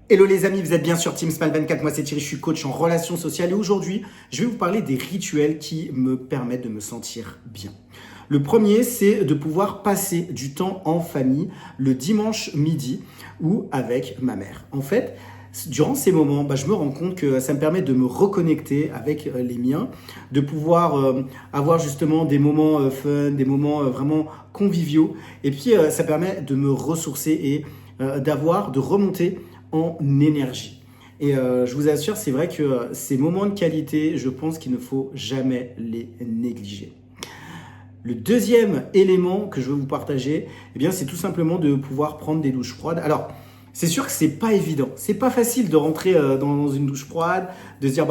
Hello les amis, vous êtes bien sur Team Smile 24, moi c'est Thierry, je suis coach en relations sociales et aujourd'hui, je vais vous parler des rituels qui me permettent de me sentir bien. Le premier, c'est de pouvoir passer du temps en famille le dimanche midi ou avec ma mère. En fait, durant ces moments, je me rends compte que ça me permet de me reconnecter avec les miens, de pouvoir avoir justement des moments fun, des moments vraiment conviviaux et puis ça permet de me ressourcer et de remonter en énergie. Et je vous assure, c'est vrai que ces moments de qualité, je pense qu'il ne faut jamais les négliger. Le deuxième élément que je veux vous partager, eh bien, c'est tout simplement de pouvoir prendre des douches froides. Alors, c'est sûr que c'est pas évident. C'est pas facile de rentrer dans une douche froide, de se dire,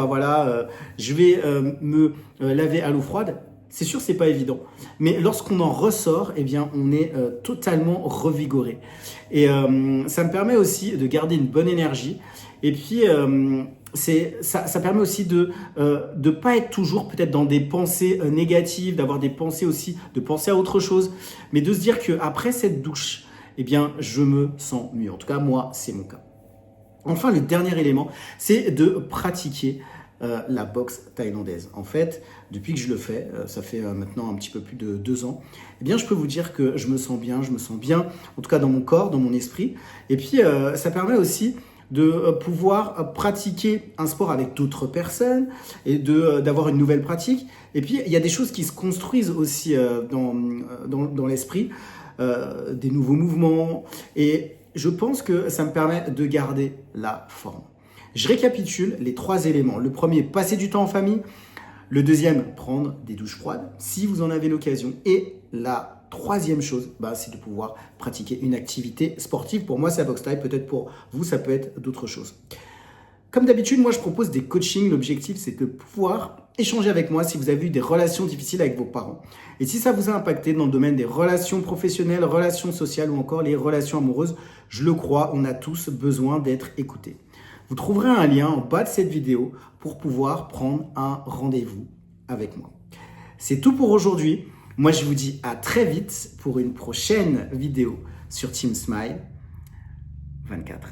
je vais me laver à l'eau froide. C'est sûr, c'est pas évident. Mais lorsqu'on en ressort, eh bien, on est totalement revigoré. Et ça me permet aussi de garder une bonne énergie. Et puis, ça permet aussi de pas être toujours peut-être dans des pensées négatives, d'avoir des pensées aussi, de penser à autre chose, mais de se dire qu'après cette douche, eh bien, je me sens mieux. En tout cas, moi, c'est mon cas. Enfin, le dernier élément, c'est de pratiquer la boxe thaïlandaise. En fait, depuis que je le fais, ça fait maintenant un petit peu plus de 2 ans, eh bien, je peux vous dire que je me sens bien, en tout cas dans mon corps, dans mon esprit. Et puis, ça permet aussi de pouvoir pratiquer un sport avec d'autres personnes et d'avoir une nouvelle pratique. Et puis, il y a des choses qui se construisent aussi dans l'esprit, des nouveaux mouvements. Et je pense que ça me permet de garder la forme. Je récapitule les 3 éléments. Le premier, passer du temps en famille. Le deuxième, prendre des douches froides si vous en avez l'occasion. Et la troisième chose, c'est de pouvoir pratiquer une activité sportive. Pour moi, c'est la boxe thaï. Peut-être pour vous, ça peut être d'autres choses. Comme d'habitude, moi, je propose des coachings. L'objectif, c'est de pouvoir échanger avec moi si vous avez eu des relations difficiles avec vos parents. Et si ça vous a impacté dans le domaine des relations professionnelles, relations sociales ou encore les relations amoureuses, je le crois, on a tous besoin d'être écoutés. Vous trouverez un lien en bas de cette vidéo pour pouvoir prendre un rendez-vous avec moi. C'est tout pour aujourd'hui. Moi, je vous dis à très vite pour une prochaine vidéo sur Team Smile 24.